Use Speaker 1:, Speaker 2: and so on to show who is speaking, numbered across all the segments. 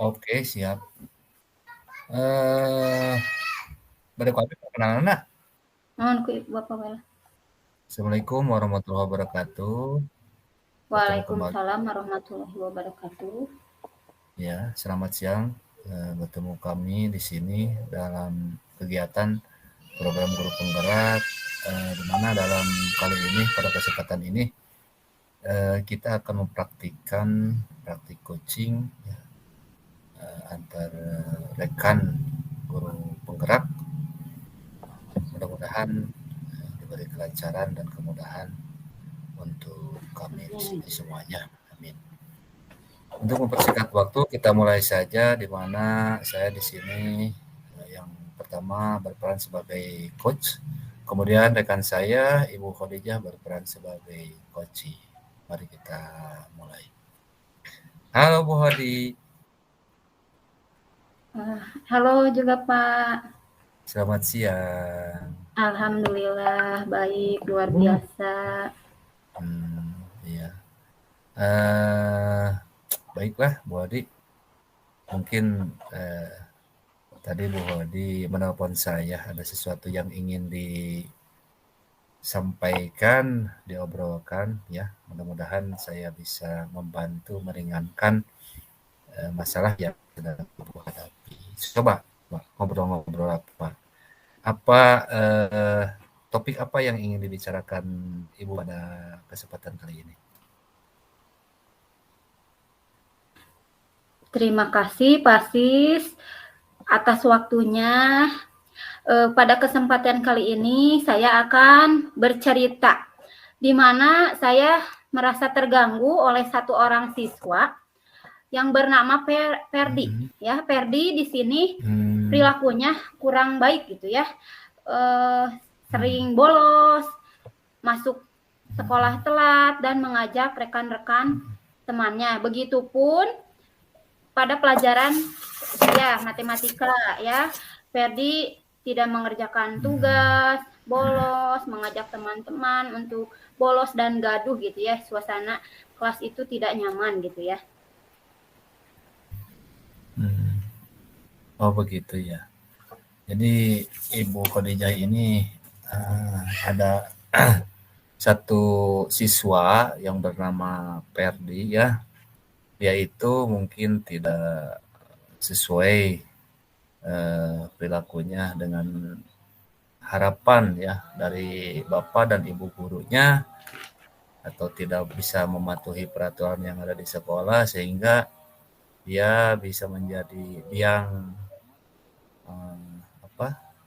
Speaker 1: Oke, siap. Eh, Bade kopi perkenalan nah.
Speaker 2: Mohon ku Bapak wala.
Speaker 1: Assalamualaikum warahmatullahi wabarakatuh. Bertemu kembali
Speaker 2: Waalaikumsalam warahmatullahi wabarakatuh.
Speaker 1: ya, selamat siang. Bertemu kami di sini dalam kegiatan program guru penggerak, di mana dalam kali ini pada kesempatan ini kita akan mempraktikkan praktik coaching ya, antar rekan guru penggerak. Mudah-mudahan diberi kelancaran dan kemudahan untuk kami di sini semuanya. Amin. Untuk mempersingkat waktu, kita mulai saja di mana saya di sini yang pertama berperan sebagai coach, kemudian rekan saya Ibu Khadijah berperan sebagai coach. Mari kita mulai. Halo Bu Hadi.
Speaker 2: Halo juga Pak.
Speaker 1: Selamat siang.
Speaker 2: Alhamdulillah baik, luar biasa.
Speaker 1: Iya. Eh, Baiklah Bu Hadi. Mungkin tadi Bu Hadi menelpon saya, ada sesuatu yang ingin disampaikan, diobrolkan ya. Mudah-mudahan saya bisa membantu meringankan masalah yang sedang Ibu hadapi. Coba Pak, ngobrol-ngobrol apa? Apa topik apa yang ingin dibicarakan Ibu pada kesempatan kali ini?
Speaker 2: Terima kasih Pak Sis atas waktunya. Pada kesempatan kali ini saya akan bercerita di mana saya merasa terganggu oleh satu orang siswa yang bernama Perdi. Ya, Perdi di sini perilakunya kurang baik gitu ya. Sering bolos, masuk sekolah telat dan mengajak rekan-rekan temannya. Begitupun pada pelajaran ya matematika ya. Perdi tidak mengerjakan tugas, bolos, mengajak teman-teman untuk bolos dan gaduh gitu ya. Suasana kelas itu tidak nyaman gitu ya.
Speaker 1: Oh begitu ya. Jadi Ibu Khadijah ini ada satu siswa yang bernama Perdi ya, yaitu mungkin tidak sesuai perilakunya dengan harapan ya dari Bapak dan Ibu gurunya, atau tidak bisa mematuhi peraturan yang ada di sekolah sehingga dia bisa menjadi biang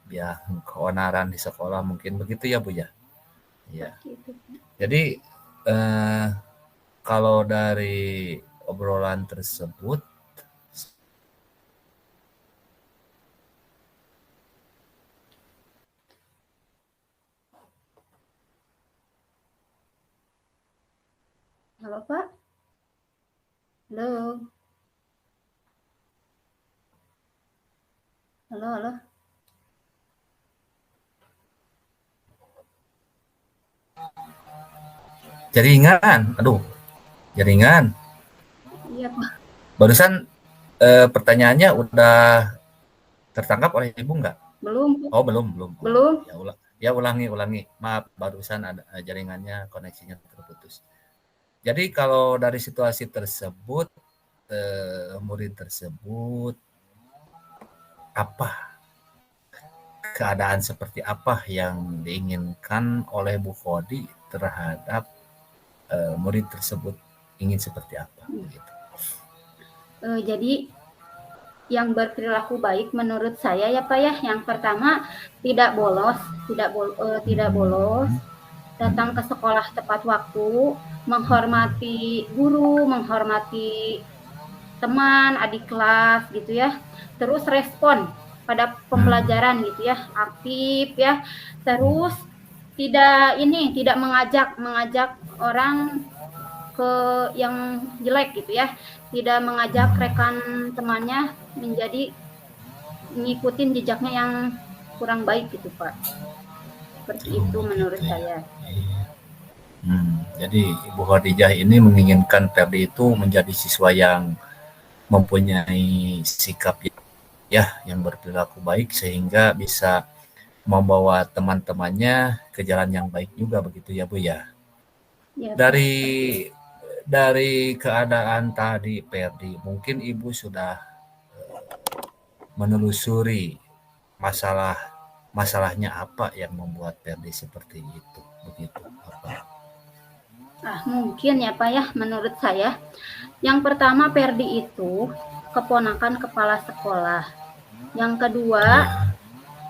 Speaker 1: biang keonaran di sekolah, mungkin begitu ya Bu ya. Ya. Jadi kalau dari obrolan tersebut
Speaker 2: Halo Pak. Halo. Halo, halo.
Speaker 1: jaringan, aduh, jaringan.
Speaker 2: Iya Pak.
Speaker 1: Barusan pertanyaannya udah tertangkap oleh Ibu nggak?
Speaker 2: Belum.
Speaker 1: Oh belum. Oh,
Speaker 2: Belum.
Speaker 1: ya ulangi. Maaf, barusan ada jaringannya, koneksinya terputus. Jadi kalau dari situasi tersebut, murid tersebut apa keadaan seperti apa yang diinginkan oleh Bu Khodi terhadap murid tersebut, ingin seperti apa? Gitu.
Speaker 2: Jadi yang berperilaku baik menurut saya ya Pak ya, yang pertama tidak bolos, tidak bolos, datang ke sekolah tepat waktu, menghormati guru, menghormati teman, adik kelas gitu ya. Terus respon pada pembelajaran gitu ya, aktif ya. Terus tidak mengajak orang ke yang jelek gitu ya, tidak mengajak rekan temannya menjadi ngikutin jejaknya yang kurang baik gitu Pak. Seperti itu menurut
Speaker 1: Gitu ya.
Speaker 2: saya.
Speaker 1: Jadi Ibu Khadijah ini menginginkan Ferdi itu menjadi siswa yang mempunyai sikap ya yang berperilaku baik sehingga bisa membawa teman-temannya ke jalan yang baik juga begitu ya Bu ya.
Speaker 2: Ya, Pak.
Speaker 1: Dari keadaan tadi Perdi, mungkin Ibu sudah menelusuri masalahnya apa yang membuat Perdi seperti itu begitu apa?
Speaker 2: Mungkin ya Pak ya, menurut saya. Yang pertama, Perdi itu keponakan kepala sekolah. Yang kedua,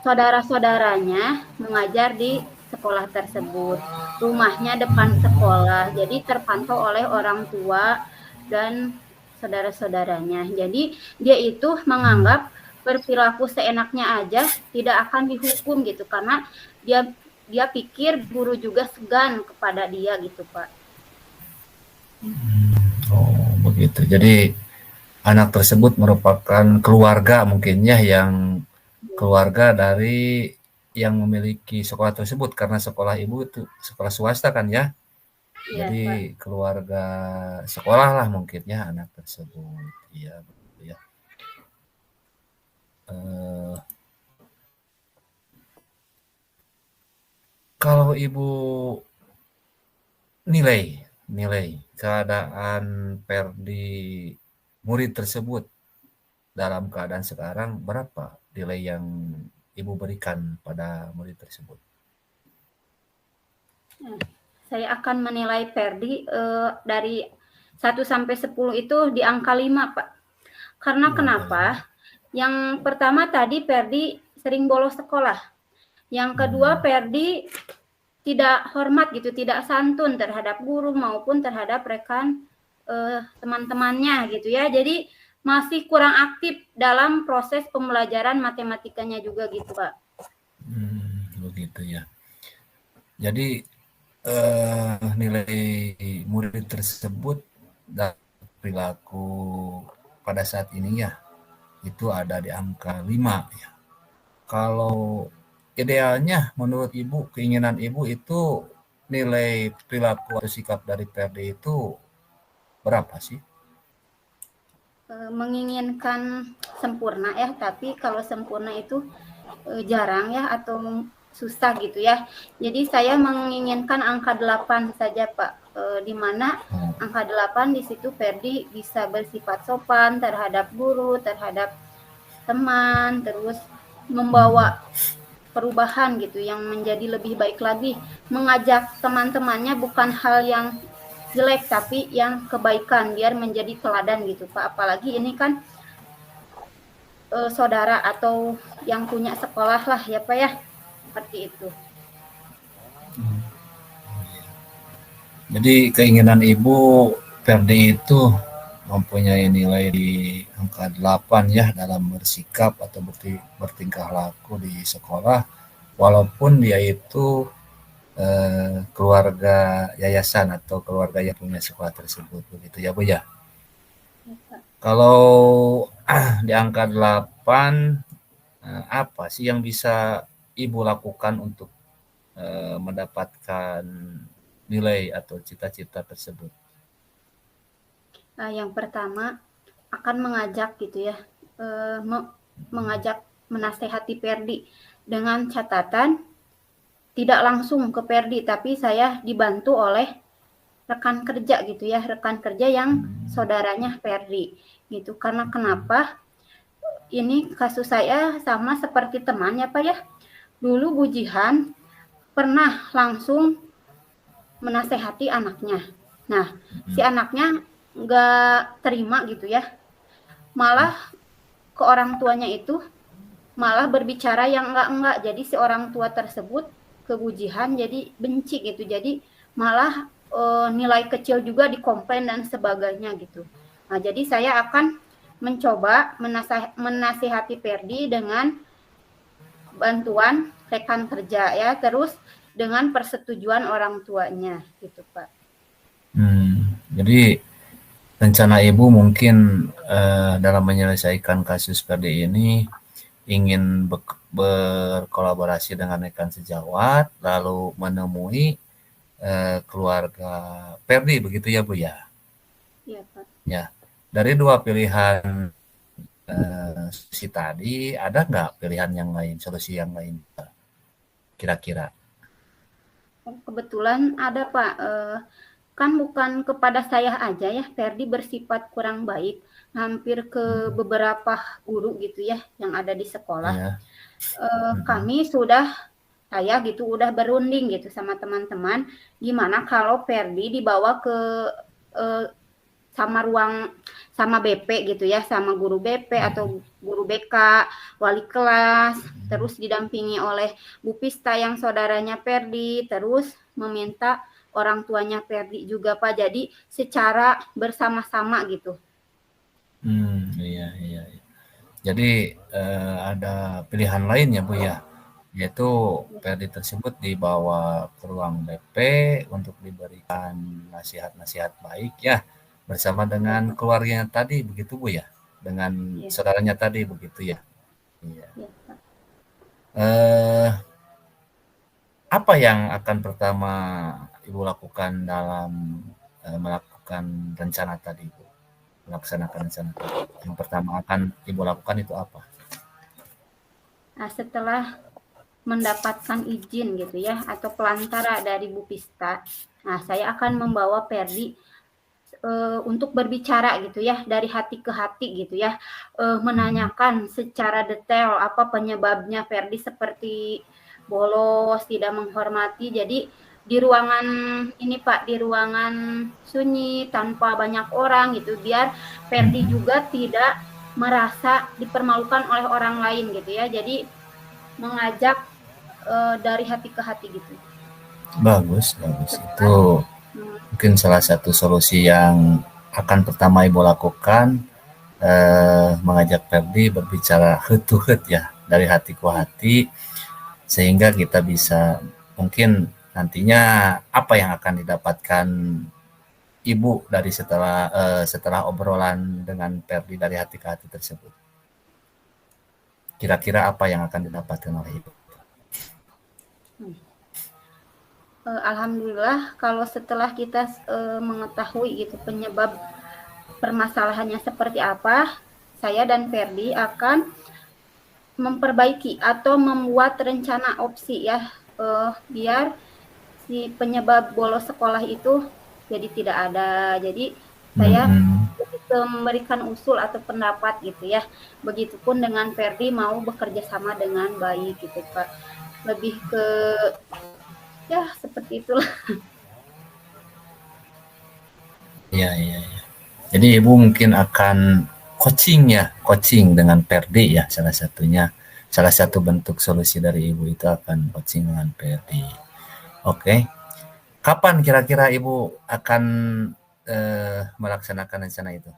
Speaker 2: saudara-saudaranya mengajar di sekolah tersebut. Rumahnya depan sekolah, jadi terpantau oleh orang tua dan saudara-saudaranya. Jadi dia itu menganggap berperilaku seenaknya aja tidak akan dihukum gitu, karena dia pikir guru juga segan kepada dia gitu Pak.
Speaker 1: Oh begitu. Jadi anak tersebut merupakan keluarga mungkin ya yang keluarga dari yang memiliki sekolah tersebut karena sekolah ibu itu sekolah swasta kan ya.
Speaker 2: Iya Pak.
Speaker 1: Jadi keluarga sekolah lah mungkin ya anak tersebut. Iya begitu ya. Eh, kalau ibu nilai keadaan Perdi murid tersebut dalam keadaan sekarang berapa nilai yang ibu berikan pada murid tersebut?
Speaker 2: Saya akan menilai Perdi dari 1 sampai 10 itu di angka 5, Pak. Karena kenapa? Yang pertama tadi Perdi sering bolos sekolah. Yang kedua Perdi tidak hormat gitu, tidak santun terhadap guru maupun terhadap rekan teman-temannya gitu ya. Jadi masih kurang aktif dalam proses pembelajaran matematikanya juga gitu, Pak.
Speaker 1: Begitu ya. Jadi nilai murid tersebut dan perilaku pada saat ini ya itu ada di angka 5 ya. Kalau idealnya menurut Ibu, keinginan Ibu itu nilai perilaku atau sikap dari PRD itu berapa sih?
Speaker 2: Menginginkan sempurna ya, tapi kalau sempurna itu jarang ya atau susah gitu ya. Jadi saya menginginkan angka 8 saja Pak, di mana angka 8 di situ Ferdi bisa bersifat sopan terhadap guru, terhadap teman, terus membawa perubahan gitu yang menjadi lebih baik lagi, mengajak teman-temannya bukan hal yang jelek tapi yang kebaikan biar menjadi teladan gitu Pak. Apalagi ini kan saudara atau yang punya sekolah lah ya Pak ya, seperti itu.
Speaker 1: Jadi keinginan Ibu Ferdi itu mempunyai nilai di angka 8 ya dalam bersikap atau bertingkah laku di sekolah walaupun dia itu keluarga yayasan atau keluarga yang punya sekolah tersebut begitu ya Bu ya. Kalau di angka 8 apa sih yang bisa Ibu lakukan untuk mendapatkan nilai atau cita-cita tersebut?
Speaker 2: Nah, yang pertama akan mengajak gitu ya, mengajak menasehati Perdi dengan catatan tidak langsung ke Perdi, tapi saya dibantu oleh rekan kerja gitu ya, rekan kerja yang saudaranya Perdi gitu. Karena kenapa? Ini kasus saya sama seperti teman ya Pak ya. Dulu Bu Jihan pernah langsung menasehati anaknya. Nah, si anaknya nggak terima gitu ya. Malah ke orang tuanya itu malah berbicara yang enggak. Jadi si orang tua tersebut ke Bu Jihan jadi benci gitu. Jadi malah nilai kecil juga dikomplain dan sebagainya gitu. Nah, jadi saya akan mencoba menasihati Perdi dengan bantuan rekan kerja ya, terus dengan persetujuan orang tuanya gitu Pak.
Speaker 1: Jadi rencana Ibu mungkin dalam menyelesaikan kasus Perdi ini ingin berkolaborasi dengan rekan sejawat lalu menemui keluarga Perdi begitu ya Bu ya?
Speaker 2: Iya Pak.
Speaker 1: Ya. dari dua pilihan solusi tadi, ada nggak pilihan yang lain, solusi yang lain kira-kira?
Speaker 2: Kebetulan ada Pak, kan bukan kepada saya aja ya, Ferdi bersifat kurang baik, hampir ke beberapa guru gitu ya, yang ada di sekolah.
Speaker 1: Iya.
Speaker 2: Kami sudah, saya gitu udah berunding gitu sama teman-teman, gimana kalau Ferdi dibawa ke sama BP gitu ya, sama guru BP atau guru BK, wali kelas, terus didampingi oleh Bu Pista yang saudaranya Ferdi, terus meminta orang tuanya Ferdi juga Pak. Jadi secara bersama-sama gitu.
Speaker 1: Iya, iya. Jadi ada pilihan lain ya Bu ya, yaitu Ferdi tersebut dibawa ke ruang BP untuk diberikan nasihat-nasihat baik ya, bersama dengan keluarganya tadi begitu Bu ya, dengan
Speaker 2: Ya,
Speaker 1: saudaranya tadi begitu ya. Iya.
Speaker 2: ya, Pak.
Speaker 1: Apa yang akan pertama Ibu lakukan dalam melakukan rencana tadi Bu? Melaksanakan rencana tadi. Yang pertama akan Ibu lakukan itu apa?
Speaker 2: Nah, setelah mendapatkan izin gitu ya atau pelantara dari Bu Pista, nah saya akan membawa Ferdi untuk berbicara gitu ya dari hati ke hati gitu ya, menanyakan secara detail apa penyebabnya Ferdi seperti bolos, tidak menghormati. Jadi di ruangan ini Pak, di ruangan sunyi tanpa banyak orang gitu, biar Ferdi juga tidak merasa dipermalukan oleh orang lain gitu ya. Jadi mengajak dari hati ke hati gitu.
Speaker 1: Bagus, bagus. Itu mungkin salah satu solusi yang akan pertama Ibu lakukan, mengajak Ferdi berbicara head to head ya, dari hati ke hati, sehingga kita bisa mungkin nantinya apa yang akan didapatkan Ibu dari setelah obrolan dengan Ferdi dari hati ke hati tersebut. Kira-kira apa yang akan didapatkan oleh Ibu?
Speaker 2: Alhamdulillah kalau setelah kita mengetahui gitu penyebab permasalahannya seperti apa, saya dan Ferdi akan memperbaiki atau membuat rencana opsi ya, biar si penyebab bolos sekolah itu jadi tidak ada. Jadi saya lebih ke memberikan usul atau pendapat gitu ya. Begitupun dengan Ferdi mau bekerja sama dengan baik gitu Pak. Lebih ke ya seperti itulah.
Speaker 1: Iya, iya, iya. Jadi Ibu mungkin akan coaching dengan Ferdi ya, salah satunya. Salah satu bentuk solusi dari Ibu itu akan coaching dengan Ferdi. Oke. Kapan kira-kira Ibu akan melaksanakan rencana itu?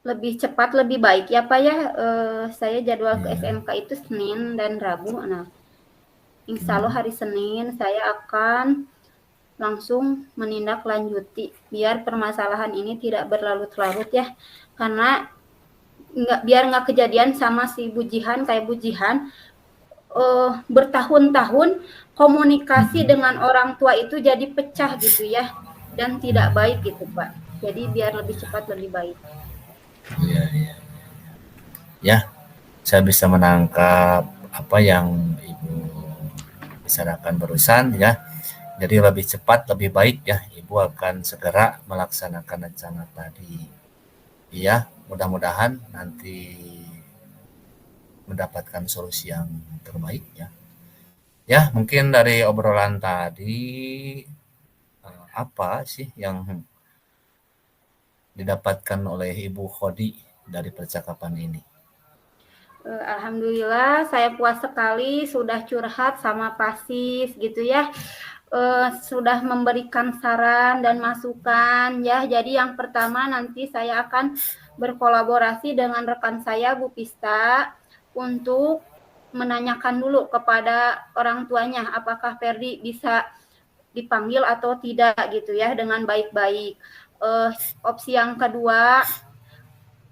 Speaker 2: Lebih cepat lebih baik ya Pak ya. Saya jadwal ke
Speaker 1: Ya.
Speaker 2: SMK itu Senin dan Rabu. Nah, insya Allah hari Senin saya akan langsung menindaklanjuti biar permasalahan ini tidak berlarut-larut ya, karena biar nggak kejadian sama si Bujihan kayak Bujihan, bertahun-tahun komunikasi dengan orang tua itu jadi pecah gitu ya, dan tidak baik gitu Pak. Jadi biar lebih cepat lebih baik.
Speaker 1: Iya, iya. Ya, saya bisa menangkap apa yang Ibu bicarakan barusan ya. Jadi lebih cepat, lebih baik ya. Ibu akan segera melaksanakan rencana tadi. Iya, mudah-mudahan nanti mendapatkan solusi yang terbaik ya. Ya, mungkin dari obrolan tadi apa sih yang didapatkan oleh Ibu Khodi dari percakapan ini?
Speaker 2: Alhamdulillah saya puas sekali sudah curhat sama Pasis gitu ya. Sudah memberikan saran dan masukan ya. Jadi yang pertama nanti saya akan berkolaborasi dengan rekan saya Bu Pista untuk menanyakan dulu kepada orang tuanya apakah Ferdi bisa dipanggil atau tidak gitu ya dengan baik-baik. Opsi yang kedua,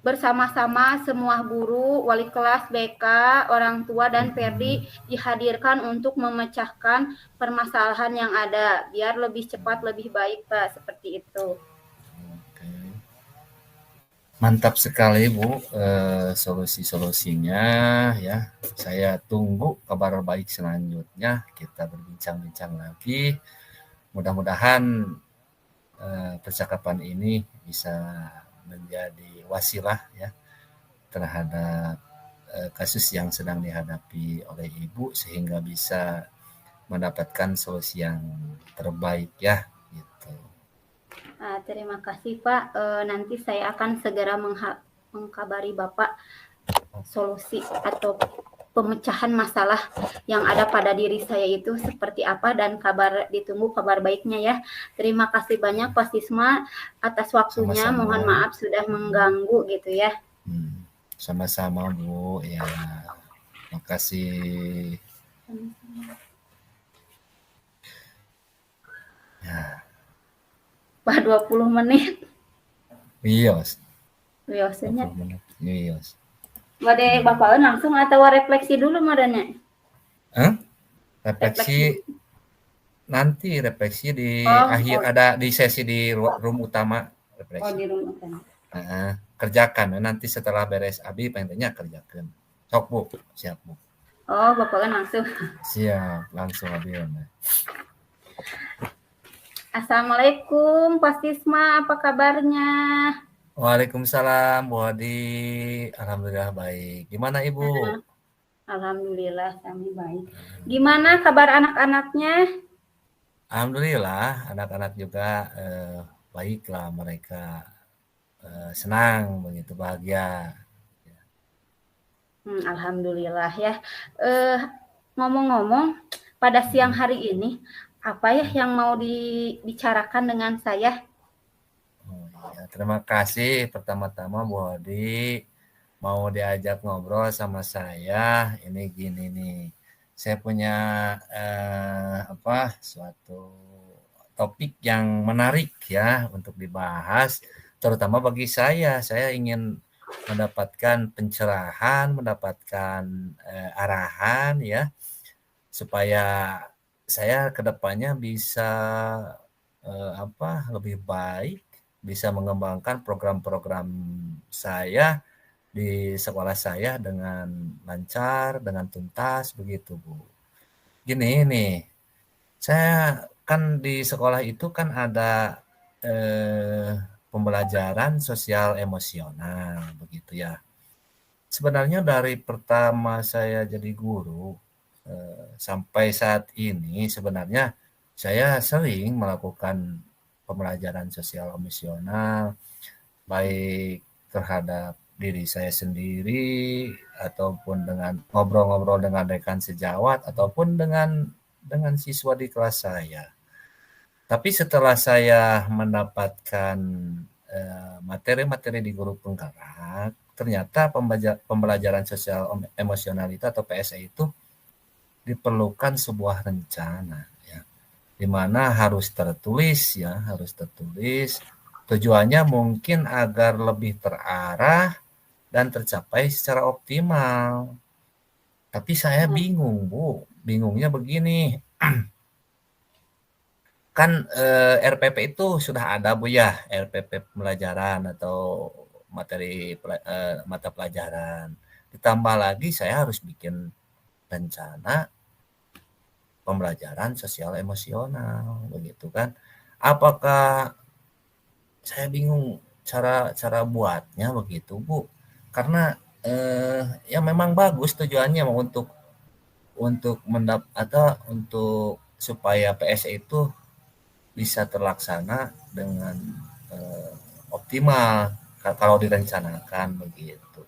Speaker 2: bersama-sama semua guru, wali kelas, BK, orang tua, dan Ferdi dihadirkan untuk memecahkan permasalahan yang ada, biar lebih cepat, lebih baik, Pak, seperti itu.
Speaker 1: Mantap sekali Bu, solusi-solusinya ya. Saya tunggu kabar baik selanjutnya. Kita berbincang-bincang lagi. Mudah-mudahan percakapan ini bisa menjadi wasilah ya terhadap kasus yang sedang dihadapi oleh Ibu sehingga bisa mendapatkan solusi yang terbaik ya gitu.
Speaker 2: Terima kasih Pak. Nanti saya akan segera mengkabari Bapak solusi atau pemecahan masalah yang ada pada diri saya itu seperti apa dan ditunggu kabar baiknya ya. Terima kasih banyak Pak Sisma atas waktunya.
Speaker 1: Sama-sama.
Speaker 2: Mohon maaf sudah mengganggu gitu ya.
Speaker 1: Sama-sama Bu ya. Makasih. Ya.
Speaker 2: Pak 20 menit.
Speaker 1: Wios.
Speaker 2: Biasanya.
Speaker 1: Wios.
Speaker 2: Bade Bapak langsung atau refleksi dulu modalnya?
Speaker 1: Refleksi nanti refleksi di akhir ada di sesi di room utama refleksi.
Speaker 2: Oh di room utama.
Speaker 1: Kerjakan nanti setelah beres abi pengennya kerjakan. Sok Bu, siap Bu.
Speaker 2: Oh Bapak kan langsung.
Speaker 1: Siap, langsung abi.
Speaker 2: Assalamualaikum Pak Sisma, apa kabarnya?
Speaker 1: Waalaikumsalam Bu Hadi, alhamdulillah baik. Gimana Ibu?
Speaker 2: Alhamdulillah kami baik. Gimana kabar anak-anaknya?
Speaker 1: Alhamdulillah anak-anak juga baiklah mereka senang begitu bahagia.
Speaker 2: Alhamdulillah ya. Ngomong-ngomong pada siang hari ini apa ya yang mau dibicarakan dengan saya?
Speaker 1: Ya, terima kasih pertama-tama Bu Hadi mau diajak ngobrol sama saya. Ini gini nih, saya punya suatu topik yang menarik ya untuk dibahas, terutama bagi saya. Saya ingin mendapatkan pencerahan, mendapatkan arahan ya, supaya saya kedepannya bisa lebih baik, bisa mengembangkan program-program saya di sekolah saya dengan lancar, dengan tuntas begitu Bu. Gini nih, saya kan di sekolah itu kan ada pembelajaran sosial emosional begitu ya. Sebenarnya dari pertama saya jadi guru sampai saat ini sebenarnya saya sering melakukan pembelajaran sosial emosional baik terhadap diri saya sendiri ataupun dengan ngobrol-ngobrol dengan rekan sejawat ataupun dengan siswa di kelas saya. Tapi setelah saya mendapatkan materi-materi di guru penggerak, ternyata pembelajaran sosial emosional itu atau PSE itu diperlukan sebuah rencana ya, di mana harus tertulis. Tujuannya mungkin agar lebih terarah dan tercapai secara optimal. Tapi saya bingung Bu, bingungnya begini. Kan RPP itu sudah ada Bu ya, RPP pembelajaran atau materi mata pelajaran. Ditambah lagi saya harus bikin rencana pembelajaran sosial emosional begitu kan. Apakah saya bingung cara buatnya begitu Bu. Karena ya memang bagus tujuannya untuk untuk supaya PSE itu bisa terlaksana dengan optimal kalau direncanakan begitu.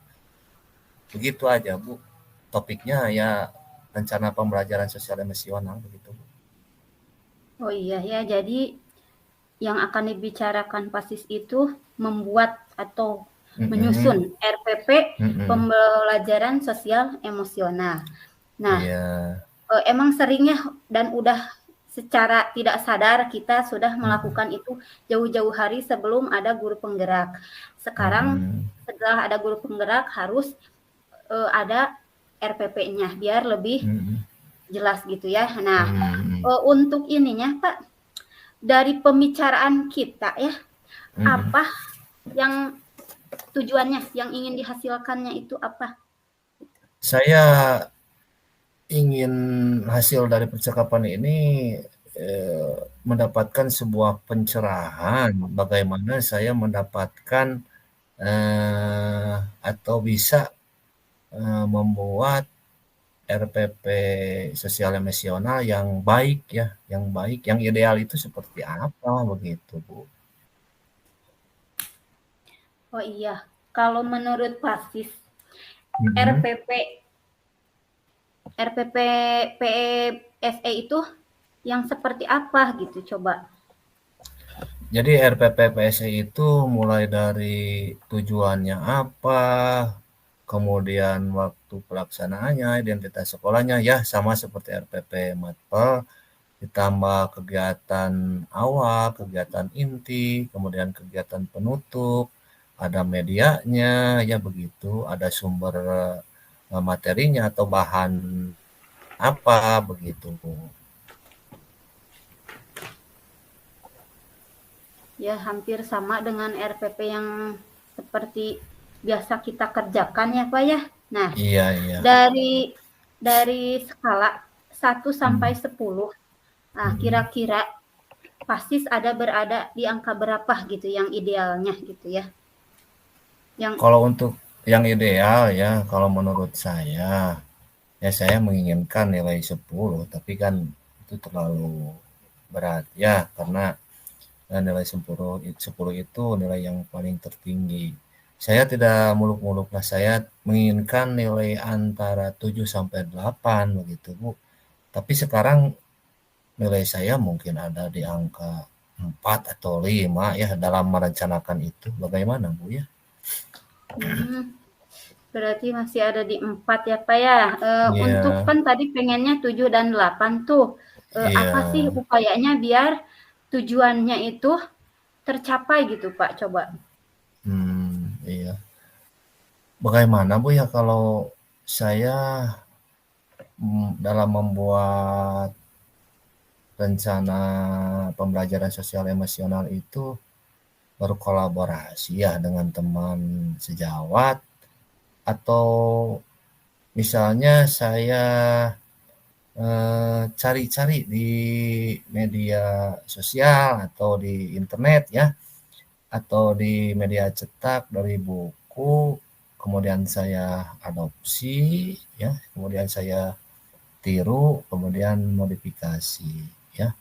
Speaker 1: Begitu aja Bu. Topiknya ya rencana pembelajaran sosial emosional begitu Bu.
Speaker 2: Oh iya ya, jadi yang akan dibicarakan PASIS itu membuat atau menyusun RPP pembelajaran sosial emosional. Nah, emang seringnya dan udah secara tidak sadar kita sudah melakukan itu jauh-jauh hari sebelum ada guru penggerak. Sekarang setelah ada guru penggerak harus ada RPP-nya biar lebih jelas gitu ya. Nah, untuk ininya Pak, dari pembicaraan kita ya, apa yang tujuannya yang ingin dihasilkannya itu apa?
Speaker 1: Saya ingin hasil dari percakapan ini mendapatkan sebuah pencerahan bagaimana saya mendapatkan atau bisa membuat RPP sosial emosional yang baik ya, yang baik, yang ideal itu seperti apa begitu, Bu?
Speaker 2: Oh iya, kalau menurut Pasis,
Speaker 1: Mhm.
Speaker 2: RPP RPP PSE itu yang seperti apa gitu coba?
Speaker 1: Jadi RPP PSI itu mulai dari tujuannya apa, kemudian waktu pelaksanaannya, identitas sekolahnya, ya sama seperti RPP Matpel, ditambah kegiatan awal, kegiatan inti, kemudian kegiatan penutup, ada medianya, ya begitu, ada sumber materinya atau bahan apa begitu.
Speaker 2: Ya hampir sama dengan RPP yang seperti biasa kita kerjakan ya Pak ya. Nah,
Speaker 1: Iya, iya.
Speaker 2: dari skala 1 sampai
Speaker 1: Hmm.
Speaker 2: 10, nah
Speaker 1: Hmm.
Speaker 2: kira-kira Pasis berada di angka berapa gitu yang idealnya gitu ya? Yang
Speaker 1: Kalau untuk yang ideal ya, kalau menurut saya, ya saya menginginkan nilai 10, tapi kan itu terlalu berat ya, karena nilai 10 itu nilai yang paling tertinggi. Saya tidak muluk-muluk lah, saya menginginkan nilai antara 7 sampai 8 begitu, Bu. Tapi sekarang nilai saya mungkin ada di angka 4 atau 5 ya dalam merencanakan itu. Bagaimana, Bu ya?
Speaker 2: berarti masih ada di 4 ya Pak ya. Untuk
Speaker 1: Iya,
Speaker 2: kan tadi pengennya 7 dan 8 tuh. Apa sih
Speaker 1: iya.
Speaker 2: upayanya biar tujuannya itu tercapai gitu Pak? Coba.
Speaker 1: Iya. Bagaimana Bu ya kalau saya dalam membuat rencana pembelajaran sosial emosional itu berkolaborasi ya dengan teman sejawat atau misalnya saya cari-cari di media sosial atau di internet ya atau di media cetak dari buku, kemudian saya adopsi ya, kemudian saya tiru, kemudian modifikasi ya.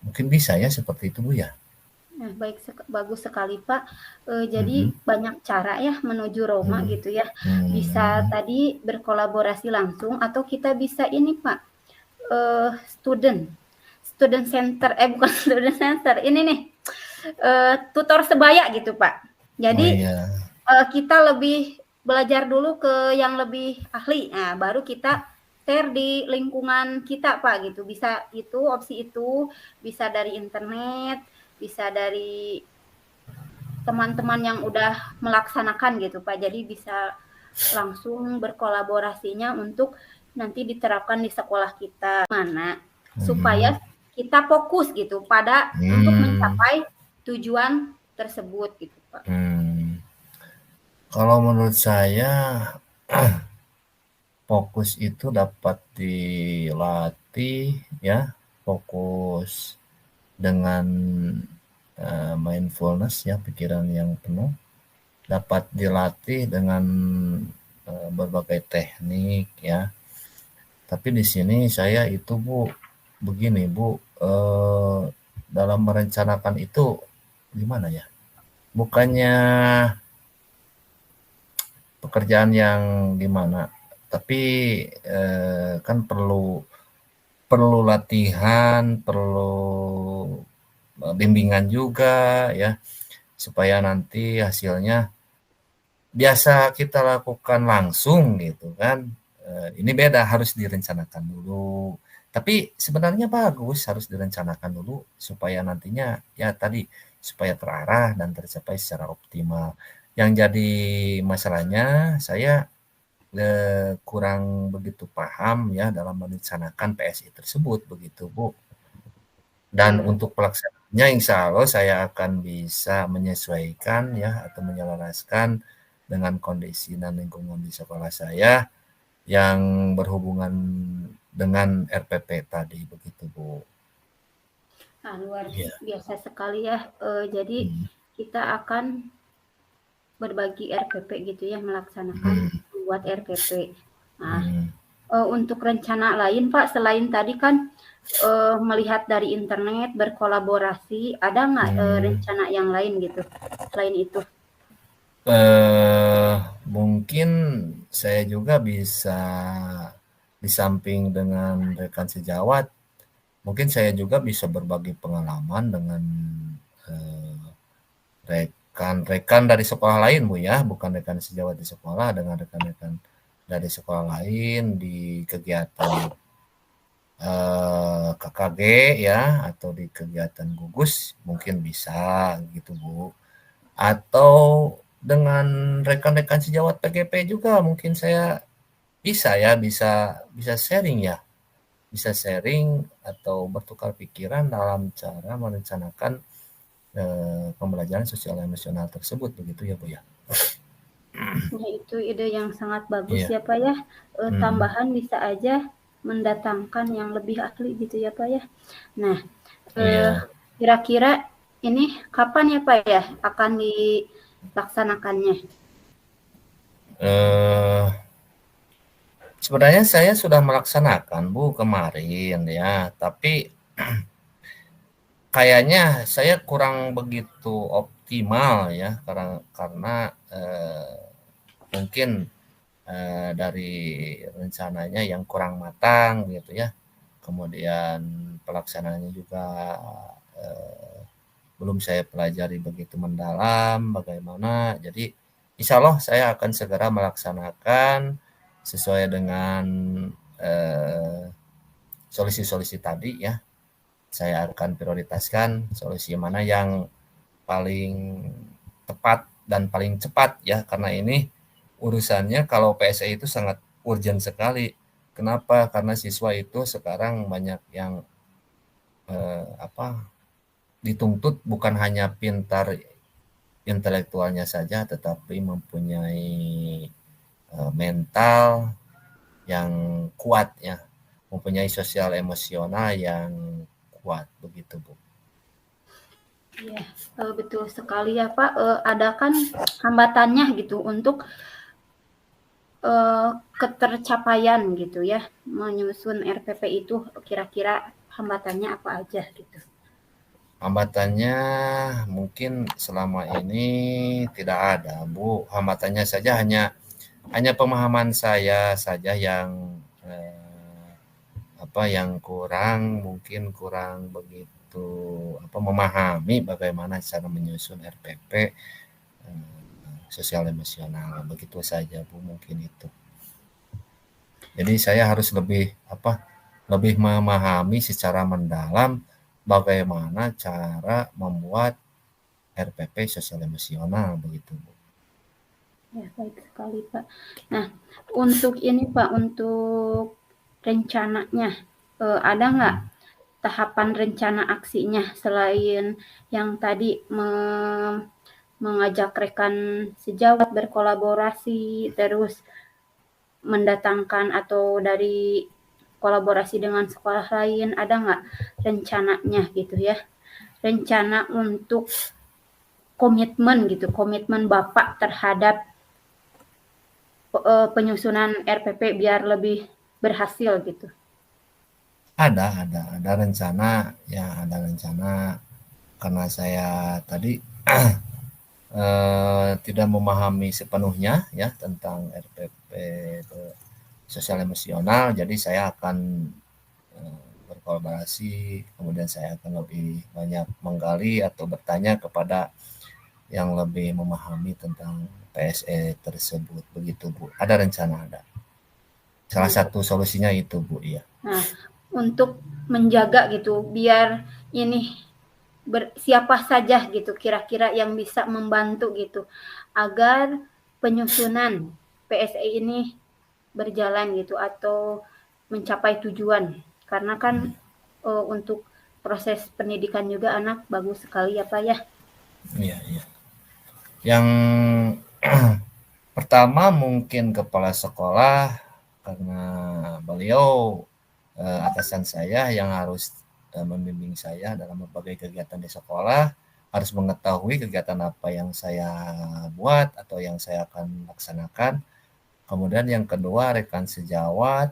Speaker 1: Mungkin bisa ya seperti itu Bu ya.
Speaker 2: Nah, bagus sekali Pak. Jadi
Speaker 1: Mhm.
Speaker 2: banyak cara ya menuju Roma
Speaker 1: Hmm.
Speaker 2: gitu ya. Bisa
Speaker 1: Hmm.
Speaker 2: tadi berkolaborasi langsung atau kita bisa ini Pak, student student center, bukan student center, ini nih, tutor sebaya gitu Pak.
Speaker 1: Oh
Speaker 2: Jadi
Speaker 1: iya.
Speaker 2: kita lebih belajar dulu ke yang lebih ahli, nah baru kita share di lingkungan kita Pak gitu. Bisa itu, opsi itu bisa dari internet, bisa dari teman-teman yang udah melaksanakan gitu Pak. Jadi bisa langsung berkolaborasinya untuk nanti diterapkan di sekolah kita mana
Speaker 1: Hmm.
Speaker 2: supaya kita fokus gitu pada untuk
Speaker 1: Hmm.
Speaker 2: mencapai tujuan tersebut gitu Pak.
Speaker 1: Hmm. Kalau menurut saya fokus itu dapat dilatih ya, fokus dengan mindfulness ya, pikiran yang penuh dapat dilatih dengan berbagai teknik ya. Tapi di sini saya itu Bu, begini Bu, dalam merencanakan itu gimana ya? Bukannya pekerjaan yang gimana, tapi kan perlu perlu latihan, perlu bimbingan juga ya, supaya nanti hasilnya biasa kita lakukan langsung gitu kan. Ini beda harus direncanakan dulu. Tapi sebenarnya bagus harus direncanakan dulu supaya nantinya ya tadi supaya terarah dan tercapai secara optimal. Yang jadi masalahnya saya kurang begitu paham ya dalam merencanakan PSI tersebut begitu Bu. Dan
Speaker 2: Nah,
Speaker 1: untuk pelaksanaan Ya, insya Allah saya akan bisa menyesuaikan ya atau menyelaraskan dengan kondisi dan lingkungan di sekolah saya yang berhubungan dengan RPP tadi begitu Bu.
Speaker 2: Luar
Speaker 1: Iya.
Speaker 2: biasa sekali ya. Jadi
Speaker 1: Hmm.
Speaker 2: kita akan berbagi RPP gitu ya, melaksanakan
Speaker 1: Hmm.
Speaker 2: buat RPP. Nah,
Speaker 1: Hmm.
Speaker 2: untuk rencana lain Pak, selain tadi kan melihat dari internet, berkolaborasi, ada nggak
Speaker 1: Hmm.
Speaker 2: rencana yang lain gitu selain itu?
Speaker 1: Mungkin saya juga bisa di samping dengan rekan sejawat, mungkin saya juga bisa berbagi pengalaman dengan eh, rekan-rekan dari sekolah lain Bu ya, bukan rekan sejawat di sekolah, dengan rekan-rekan dari sekolah lain di kegiatan KKG ya atau di kegiatan gugus mungkin bisa gitu Bu. Atau dengan rekan-rekan sejawat PGP juga mungkin saya bisa ya, bisa bisa sharing ya, bisa sharing atau bertukar pikiran dalam cara merencanakan pembelajaran sosial emosional tersebut begitu ya Bu ya.
Speaker 2: Ya, itu ide yang sangat bagus
Speaker 1: Iya.
Speaker 2: ya Pak ya.
Speaker 1: Mm.
Speaker 2: Tambahan bisa aja mendatangkan yang lebih ahli gitu ya Pak ya. Nah, eh,
Speaker 1: Iya.
Speaker 2: kira-kira ini kapan ya Pak ya akan dilaksanakannya?
Speaker 1: Eh, Sebenarnya saya sudah melaksanakan Bu kemarin ya, tapi kayaknya saya kurang begitu optimal ya karena mungkin dari rencananya yang kurang matang gitu ya. Kemudian pelaksanaannya juga eh, belum saya pelajari begitu mendalam bagaimana. Jadi insya Allah saya akan segera melaksanakan sesuai dengan eh, solusi-solusi tadi ya. Saya akan prioritaskan solusi mana yang paling tepat dan paling cepat ya karena ini urusannya kalau PSE itu sangat urgent sekali. Kenapa? Karena siswa itu sekarang banyak yang apa dituntut bukan hanya pintar intelektualnya saja tetapi mempunyai mental yang kuat ya, mempunyai sosial emosional yang kuat begitu Bu.
Speaker 2: Iya, betul sekali ya Pak. Ada kan hambatannya gitu untuk ketercapaian gitu ya, menyusun RPP itu kira-kira hambatannya apa aja gitu.
Speaker 1: Hambatannya mungkin selama ini tidak ada Bu. Hambatannya saja hanya pemahaman saya saja yang eh, apa yang kurang mungkin kurang begitu apa memahami bagaimana cara menyusun RPP sosial emosional begitu saja Bu mungkin itu. Jadi saya harus lebih memahami secara mendalam bagaimana cara membuat RPP sosial emosional begitu Bu.
Speaker 2: Ya, baik sekali Pak. Nah, untuk ini Pak, untuk rencananya, ada nggak tahapan rencana aksinya selain yang tadi mengajak rekan sejawat berkolaborasi, terus mendatangkan atau dari kolaborasi dengan sekolah lain, ada nggak rencananya gitu ya? Rencana untuk komitmen gitu, komitmen Bapak terhadap penyusunan RPP biar lebih berhasil gitu.
Speaker 1: Ada rencana ya, ada rencana karena saya tadi tidak memahami sepenuhnya ya tentang RPP sosial emosional, jadi saya akan berkolaborasi, kemudian saya akan lebih banyak menggali atau bertanya kepada yang lebih memahami tentang PSE tersebut begitu Bu. Ada rencana ada. Salah
Speaker 2: Nah,
Speaker 1: satu solusinya itu Bu ya.
Speaker 2: nah untuk menjaga gitu biar ini siapa saja gitu kira-kira yang bisa membantu gitu agar penyusunan PSE ini berjalan gitu atau mencapai tujuan karena kan untuk proses pendidikan juga anak bagus sekali ya Pak ya.
Speaker 1: Iya, iya. Yang pertama mungkin kepala sekolah, karena beliau atasan saya yang harus membimbing saya dalam berbagai kegiatan di sekolah, harus mengetahui kegiatan apa yang saya buat atau yang saya akan laksanakan. Kemudian yang kedua rekan sejawat,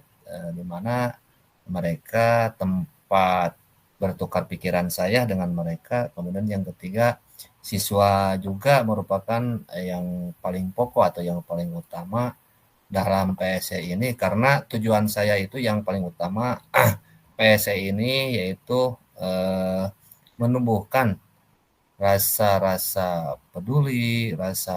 Speaker 1: di mana mereka tempat bertukar pikiran saya dengan mereka. Kemudian yang ketiga, siswa juga merupakan yang paling pokok atau yang paling utama dalam PSE ini, karena tujuan saya itu yang paling utama PSE ini yaitu menumbuhkan rasa-rasa peduli, rasa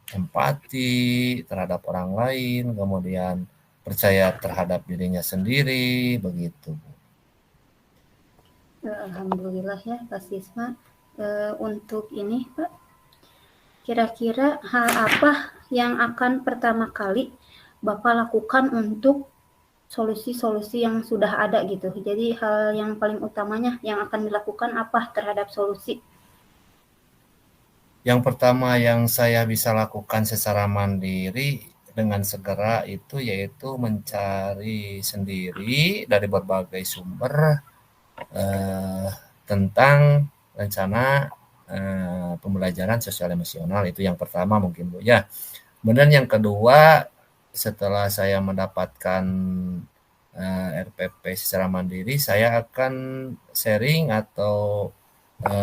Speaker 1: empati terhadap orang lain, kemudian percaya terhadap dirinya sendiri, begitu.
Speaker 2: Alhamdulillah ya Pak Sisma. Untuk ini Pak, kira-kira hal apa yang akan pertama kali Bapak lakukan untuk solusi-solusi yang sudah ada gitu. Jadi hal yang paling utamanya yang akan dilakukan apa terhadap solusi?
Speaker 1: Yang pertama yang saya bisa lakukan secara mandiri dengan segera itu yaitu mencari sendiri dari berbagai sumber tentang rencana pembelajaran sosial emosional. Itu yang pertama mungkin Bu ya. Kemudian yang kedua, setelah saya mendapatkan RPP secara mandiri, saya akan sharing atau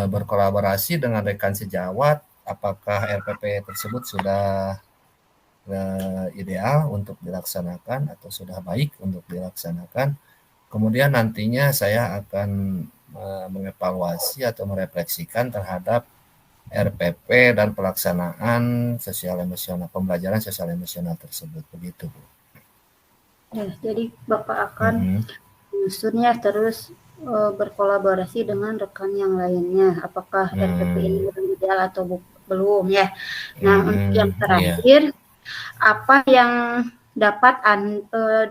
Speaker 1: berkolaborasi dengan rekan sejawat apakah RPP tersebut sudah ideal untuk dilaksanakan atau sudah baik untuk dilaksanakan. Kemudian nantinya saya akan mengevaluasi atau merefleksikan terhadap RPP dan pelaksanaan sosial emosional, pembelajaran sosial emosional tersebut, begitu Bu.
Speaker 2: Ya, jadi Bapak akan menyusunnya terus berkolaborasi dengan rekan yang lainnya. Apakah RPP ini ideal atau belum ya? Nah, untuk yang terakhir, apa yang dapat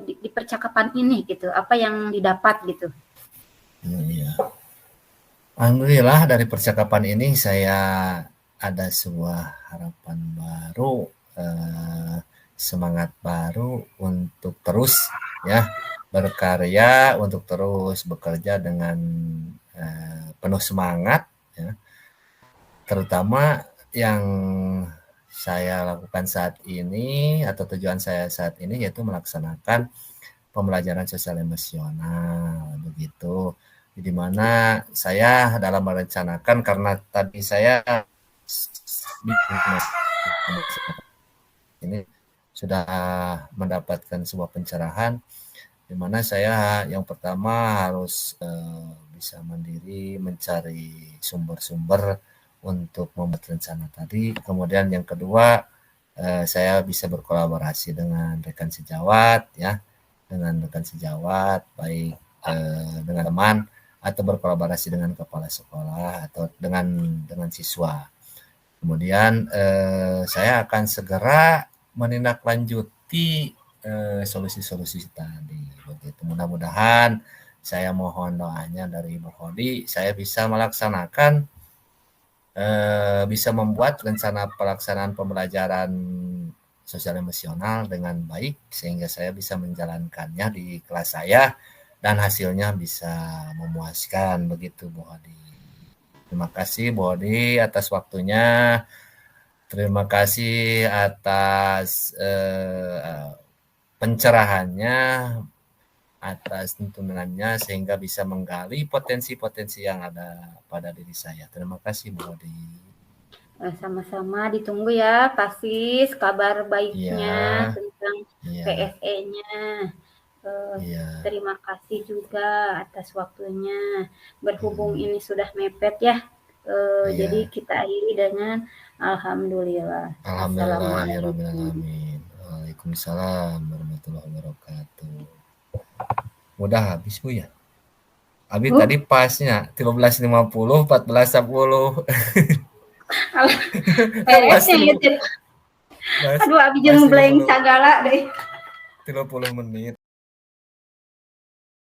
Speaker 2: di percakapan ini gitu? Apa yang didapat gitu?
Speaker 1: Iya. Alhamdulillah dari percakapan ini saya ada sebuah harapan baru, semangat baru untuk terus ya berkarya, untuk terus bekerja dengan penuh semangat ya. Terutama yang saya lakukan saat ini atau tujuan saya saat ini yaitu melaksanakan pembelajaran sosial emosional, begitu. Di mana saya dalam merencanakan, karena tadi saya ini sudah mendapatkan sebuah pencerahan di mana saya yang pertama harus bisa mandiri mencari sumber-sumber untuk membuat rencana tadi. Kemudian yang kedua, saya bisa berkolaborasi dengan rekan sejawat ya, dengan rekan sejawat baik dengan teman atau berkolaborasi dengan kepala sekolah atau dengan siswa. Kemudian saya akan segera menindaklanjuti solusi-solusi tadi. Begitu. Mudah-mudahan saya mohon doanya dari Ibu Hodi, saya bisa melaksanakan, bisa membuat rencana pelaksanaan pembelajaran sosial emosional dengan baik sehingga saya bisa menjalankannya di kelas saya dan hasilnya bisa memuaskan, begitu Bu Hodi. Terima kasih Bu Hodi atas waktunya. Terima kasih atas pencerahannya, atas tuntunannya sehingga bisa menggali potensi-potensi yang ada pada diri saya. Terima kasih Bu Hodi.
Speaker 2: Sama-sama, ditunggu ya Pak Sis kabar baiknya tentang PSE-nya. Terima kasih juga atas waktunya. Berhubung ini sudah mepet ya, jadi kita akhiri dengan alhamdulillah.
Speaker 1: Alhamdulillahirrahmanirrahim. Waalaikumsalam warahmatullahi wabarakatuh. Udah habis Bu ya? Habis tadi pasnya 13.50, 14.10.
Speaker 2: Aduh, abi jeung blank sagala deh.
Speaker 1: 30 menit.